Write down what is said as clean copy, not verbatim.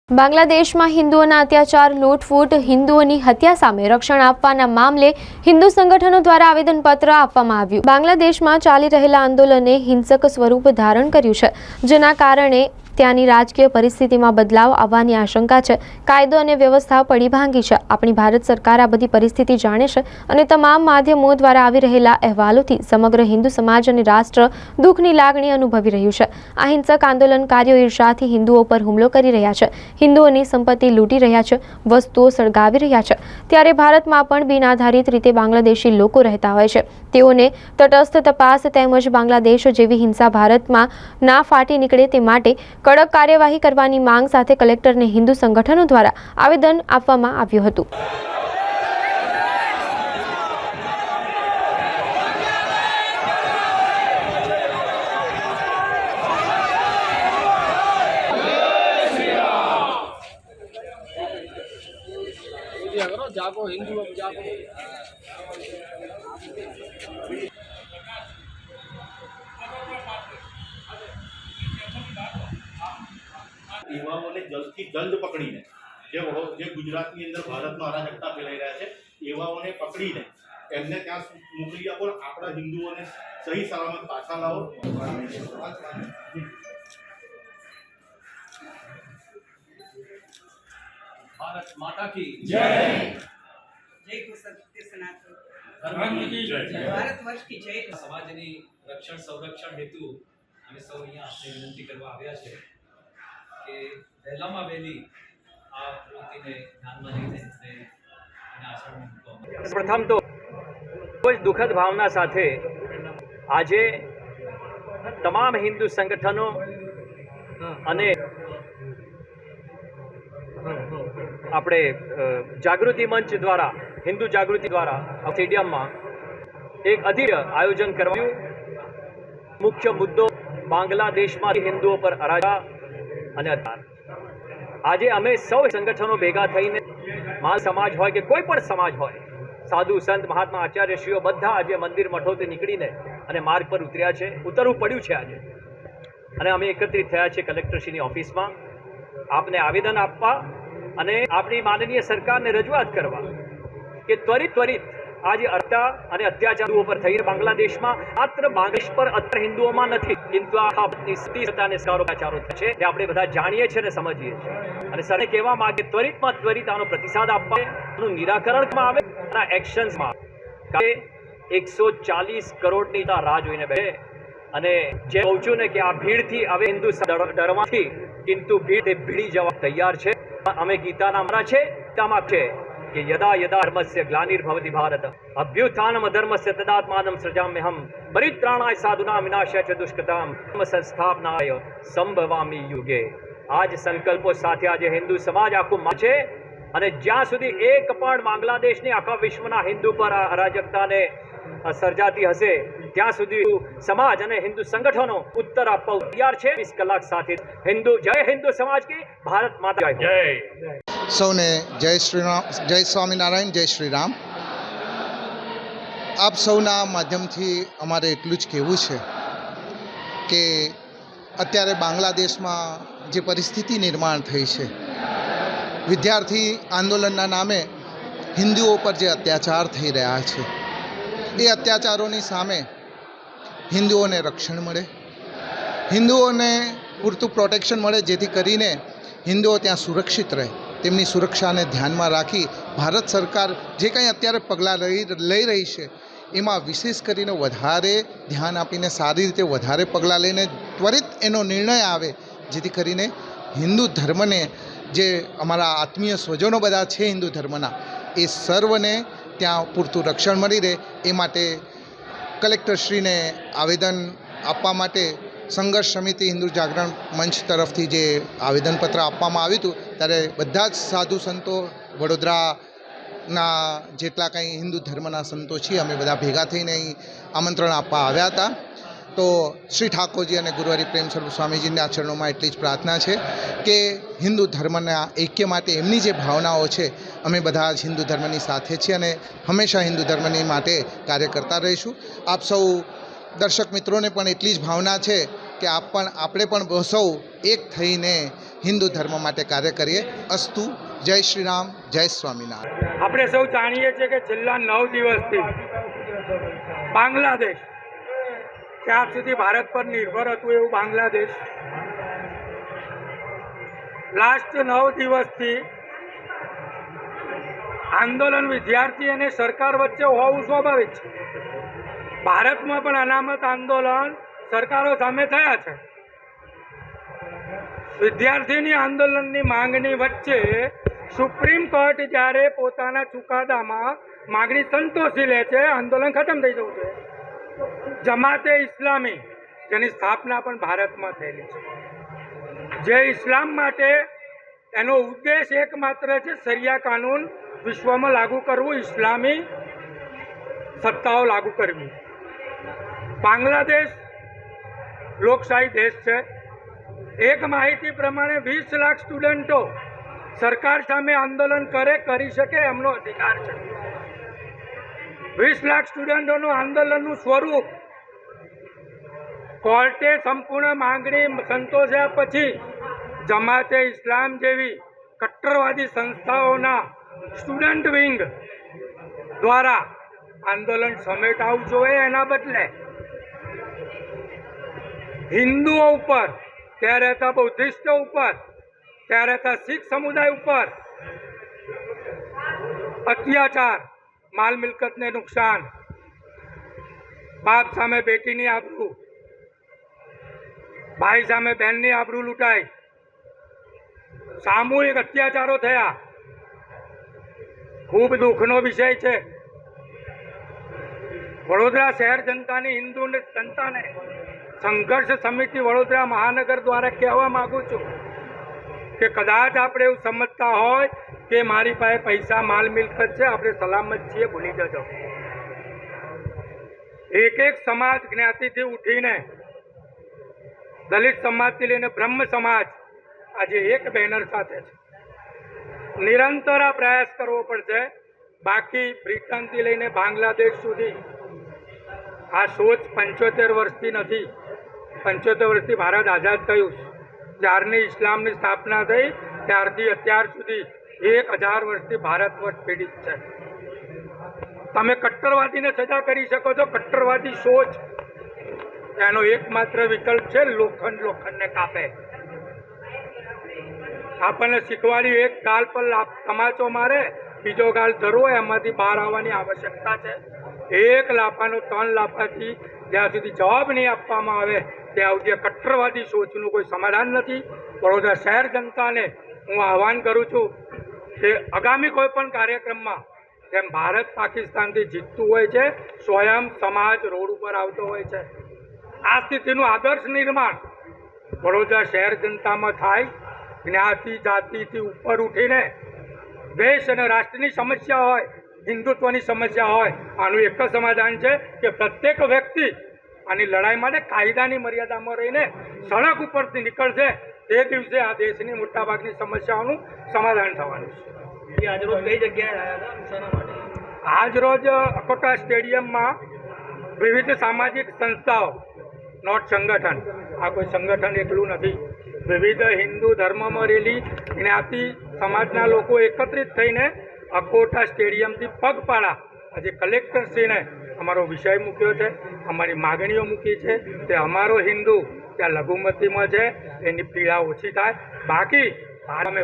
બાંગ્લાદેશમાં હિન્દુઓના અત્યાચાર, લૂંટફૂટ, હિન્દુઓની હત્યા સામે રક્ષણ આપવાના મામલે હિન્દુ સંગઠનો દ્વારા આવેદનપત્ર આપવામાં આવ્યું। બાંગ્લાદેશમાં ચાલી રહેલા આંદોલને હિંસક સ્વરૂપ ધારણ કર્યું છે, જેના કારણે ત્યાંની રાજકીય પરિસ્થિતિમાં બદલાવ આવવાની આશંકા છે। કાયદો અને વ્યવસ્થા પડી ભાંગી છે। આપણી ભારત સરકાર આ બધી પરિસ્થિતિ જાણે છે અને તમામ માધ્યમો દ્વારા આવી રહેલા અહેવાલોથી સમગ્ર હિન્દુ સમાજ અને રાષ્ટ્ર દુઃખની લાગણી અનુભવી રહ્યું છે। આ હિંસક આંદોલનકારીઓ ઈર્ષાથી હિન્દુઓ પર હુમલો કરી રહ્યા છે, હિન્દુઓની સંપત્તિ લૂંટી રહ્યા છે, વસ્તુઓ સળગાવી રહ્યા છે। ત્યારે ભારતમાં પણ બિનઆધારિત રીતે બાંગ્લાદેશી લોકો રહેતા હોય છે। તેઓને તટસ્થ તપાસ તેમજ બાંગ્લાદેશ જેવી હિંસા ભારતમાં ના ફાટી નીકળે તે માટે કડક કાર્યવાહી કરવાની માંગ સાથે કલેક્ટરને હિન્દુ સંગઠનો દ્વારા આવેદન આપવામાં આવ્યું હતું। जागो हिंदू अब जागो। युवाओं जल्द થી જલ્દ પકડીને જે ગુજરાતની અંદર ભારતમાં અરાજકતા ફેલાઈ રહ્યા છે એવાઓને પકડીને એમને ત્યાં મોકલી આપો, આપણા હિન્દુઓને સહી સલામત પાછા લાવો। भारत माता की जय। जय सत्य सनातन धर्म की जय। भारत वर्ष की जय। समाजनी रक्षण संरक्षण हेतु અમે સૌ અહીંયા આપને વિનંતી કરવા આવ્યા છે કે વહેલામાં વહેલી આ પ્રવૃત્તિને ધ્યાનમાં લઈને એને આચરણમાં મૂકવામાં। પ્રથમ તો ખૂબ જ દુઃખદ ભાવના સાથે આજે તમામ હિન્દુ સંગઠનો અને આપણે જાગૃતિ મંચ દ્વારા હિન્દુ જાગૃતિ દ્વારા સ્ટેડિયમમાં એક અધિર આયોજન કરાયું। મુખ્ય મુદ્દો બાંગ્લાદેશમાં હિન્દુઓ પર અરાજકતા અને અત્યાચાર। આજે અમે સૌ સંગઠનો ભેગા થઈને મહા સમાજ હોય કે કોઈ પણ સમાજ હોય, સાધુ સંત મહાત્મા આચાર્યશ્રીઓ બધા આજે મંદિર મઠોથી નીકળીને અને માર્ગ પર ઉતર્યા છે, ઉતરવું પડ્યું છે આજે। અને અમે એકત્રિત થયા છે કલેક્ટરશ્રીની ઓફિસમાં આપને આવેદન આપવા અને આપણી માનનીય સરકારને રજૂઆત કરવા કે ત્વરિત આજે હત્યા અને અત્યાચારો પર થઈ બાંગ્લાદેશમાં માત્ર બાંગ્લાદેશ પર અત્યારે હિન્દુઓમાં નથી, પરંતુ આખા સ્થિતિને અત્યાચારો છે એ આપણે બધા જાણીએ છીએ અને સમજીએ છીએ। અને સરને કહેવા માંગે ત્વરિતમાં ત્વરિત આનો પ્રતિસાદ આપવા, આનું નિરાકરણ કરવામાં આવે અને એક્શન્સમાં 140 કરોડની રાહ જોઈને બેઠે। અને જે કહું છું ને કે આ ભીડથી હવે હિન્દુ ડરવાથી, કિંતુ ભીડ ભીડી જવા તૈયાર છે। અમે ગીતાના અમારા છે ગીતામાં છે કે યદા યદા ધર્મસ્ય ગ્લાનિર્ભવતિ ભારત અભ્યુત્થાનમ અધર્મસ્ય તદાત્માનમ સૃજામ્યહમ પરિત્રાણાય સાધુનાં વિનાશાય ચ દુષ્કૃતામ ધર્મ સંસ્થાપનાય સંભવામિ યુગે। આજ સંકલ્પો સાથે આજે હિન્દુ સમાજ આખું છે અને જ્યાં સુધી એક પણ બાંગ્લાદેશની આખા વિશ્વના હિન્દુ પર અરાજકતાને સર્જાતી હશે ત્યાં સુધી સમાજ અને હિન્દુ સંગઠનો ઉત્તર આપવા તૈયાર છે। 20 કલાક સાથે હિન્દુ જય હિન્દુ સમાજ की भारत माता जय। સૌને જય શ્રી રામ, જય સ્વામિનારાયણ, જય શ્રી રામ। આપ સૌના માધ્યમથી અમારે એટલું જ કહેવું છે કે અત્યારે બાંગ્લાદેશમાં જે પરિસ્થિતિ નિર્માણ થઈ છે, વિદ્યાર્થી આંદોલનના નામે હિન્દુઓ પર જે અત્યાચાર થઈ રહ્યા છે, એ અત્યાચારોની સામે હિન્દુઓને રક્ષણ મળે, હિન્દુઓને પૂરતું પ્રોટેક્શન મળે, જેથી કરીને હિન્દુઓ ત્યાં સુરક્ષિત રહે। તેમની સુરક્ષાને ધ્યાનમાં રાખી ભારત સરકાર જે કંઈ અત્યારે પગલાં લઈ રહી છે એમાં વિશેષ કરીને વધારે ધ્યાન આપીને સારી રીતે વધારે પગલાં લઈને ત્વરિત એનો નિર્ણય આવે, જેથી કરીને હિન્દુ ધર્મને જે અમારા આત્મીય સ્વજનો બધા છે હિન્દુ ધર્મના, એ સર્વને ત્યાં પૂરતું રક્ષણ મળી રહે। એ માટે કલેક્ટરશ્રીને આવેદન આપવા માટે સંઘર્ષ સમિતિ હિન્દુ જાગરણ મંચ તરફથી જે આવેદનપત્ર આપવામાં આવ્યું હતું, ત્યારે બધા જ સાધુ સંતો, વડોદરાના જેટલા કંઈ હિન્દુ ધર્મના સંતો છીએ અમે બધા ભેગા થઈને અહીં આમંત્રણ આપવા આવ્યા હતા। તો શ્રી ઠાકોરજી અને ગુરુહરિ પ્રેમ સ્વરૂપ સ્વામીજીના ચરણોમાં એટલી જ પ્રાર્થના છે કે હિન્દુ ધર્મના ઐક્ય માટે એમની જે ભાવનાઓ છે, અમે બધા જ હિન્દુ ધર્મની સાથે છીએ અને હંમેશા હિન્દુ ધર્મની માટે કાર્ય કરતા રહીશું। આપ સૌ દર્શક મિત્રોને પણ એટલી જ ભાવના છે કે આપણે પણ સૌ એક થઈને હિન્દુ ધર્મ માટે કાર્ય કરીએ. અસ્તુ. જય શ્રી રામ, જય સ્વામિનારાયણ. આપણે સૌ જાણીએ છીએ કે છેલ્લા 9 દિવસથી બાંગ્લાદેશ, ત્યાર સુધી ભારત પર નિર્ભર હતું એવું બાંગ્લાદેશ લાસ્ટ 9 દિવસથી આંદોલન વિદ્યાર્થી અને સરકાર વચ્ચે હોવું સ્વાભાવિક છે. ભારતમાં પણ અનામત આંદોલન સરકારો સામે થયા છે. વિદ્યાર્થીની આંદોલનની માંગણી વચ્ચે સુપ્રીમ કોર્ટ જ્યારે પોતાના ચુકાદામાં માગણી સંતોષી લે છે, આંદોલન ખતમ થઈ જવું છે. જમાતે ઇસ્લામી, જેની સ્થાપના પણ ભારતમાં થયેલી છે, જે ઇસ્લામ માટે એનો ઉદ્દેશ એકમાત્ર છે શરિયા કાનૂન વિશ્વમાં લાગુ કરવું, ઇસ્લામી સત્તાઓ લાગુ કરવી. બાંગ્લાદેશ લોકશાહી દેશ છે. એક માહિતી પ્રમાણે 20 લાખ સ્ટુડન્ટો સરકાર સામે આંદોલન કરી શકે એમનો અધિકાર છે. 20 લાખ સ્ટુડન્ટોનું આંદોલનનું સ્વરૂપ કોર્ટે સંપૂર્ણ માંગણી સંતોષ્યા પછી જમાતે ઇસ્લામ જેવી કટ્ટરવાદી સંસ્થાઓના સ્ટુડન્ટ વિંગ દ્વારા આંદોલન સમેટાવવું જોઈએ. એના બદલે હિન્દુઓ ઉપર, ત્યાં રહેતા બૌદ્ધિસ્ટો ઉપર, ત્યાં રહેતા શીખ સમુદાય ઉપર અત્યાચાર, માલ મિલકતને નુકસાન, બાપ સામે બેટીની આબરૂ, ભાઈ સામે બહેનની આબરૂ લૂંટાઈ, સામૂહિક અત્યાચારો થયા. ખૂબ દુઃખનો વિષય છે. વડોદરા શહેર જનતાની, હિન્દુ જનતાને સંઘર્ષ સમિતિ વડોદરા મહાનગર દ્વારા કહેવા માગું છું કે કદાચ આપણે એવું સમજતા હોય કે મારી પાસે પૈસા, માલ મિલકત છે, આપણે સલામત છીએ, ભૂલી જજો. એક સમાજ જ્ઞાતિથી ઉઠીને દલિત સમાજથી લઈને બ્રહ્મ સમાજ આજે એક બેનર સાથે છે. નિરંતર આ પ્રયાસ કરવો પડશે. બાકી બ્રિટનથી લઈને બાંગ્લાદેશ સુધી આ સોચ 75 વર્ષથી નથી. 75 વર્ષથી ભારત આઝાદ થયું. જ્યારની ઇસ્લામની સ્થાપના થઈ ત્યારથી અત્યાર સુધી 1000 વર્ષથી ભારત વર્ષ પીડિત છે. તમે કટ્ટરવાદીને સજા કરી શકો છો. કટ્ટરવાદી સોચ એનો એકમાત્ર વિકલ્પ છે લોખંડને કાપે. આપણને શીખવાડી એક ગાલ પર તમાચો મારે, બીજો ગાલ ધરવો, એમાંથી બહાર આવવાની આવશ્યકતા છે. એક લાફાનો 3 લાફાથી જ્યાં સુધી જવાબ નહીં આપવામાં આવે ત્યાં સુધી કટ્ટરવાદી સોચનું કોઈ સમાધાન નથી. વડોદરા શહેર જનતાને હું આહવાન કરું છું કે આગામી કોઈ પણ કાર્યક્રમમાં જેમ ભારત પાકિસ્તાનથી જીતતું હોય છે, સ્વયં સમાજ રોડ ઉપર આવતો હોય છે. આ સ્થિતિનું આદર્શ નિર્માણ વડોદરા શહેર જનતામાં થાય. જ્ઞાતિ જાતિથી ઉપર ઉઠીને દેશ અને રાષ્ટ્રની સમસ્યા હોય, હિન્દુત્વની સમસ્યા હોય, આનું એક જ સમાધાન છે કે પ્રત્યેક વ્યક્તિ આની લડાઈ માટે કાયદાની મર્યાદામાં રહીને સડક ઉપરથી નીકળશે. તે દિવસે આ દેશની મોટાભાગની સમસ્યાઓનું સમાધાન થવાનું છે. આજરોજ કઈ જગ્યાએ આવ્યા હતા? આજરોજ અકોટા સ્ટેડિયમમાં વિવિધ સામાજિક સંસ્થાઓ, નોટ સંગઠન, આ કોઈ સંગઠન એકલું નથી, વિવિધ હિન્દુ ધર્મમાં રહેલી જ્ઞાતિ સમાજના લોકો એકત્રિત થઈને અકોટા સ્ટેડિયમથી પગપાળા આજે કલેક્ટરશ્રીને અમારો વિષય મૂક્યો છે, અમારી માગણીઓ મૂકી છે. તે અમારો હિન્દુ ત્યાં લઘુમતીમાં છે, એની પીડા ઓછી થાય. બાકી અમે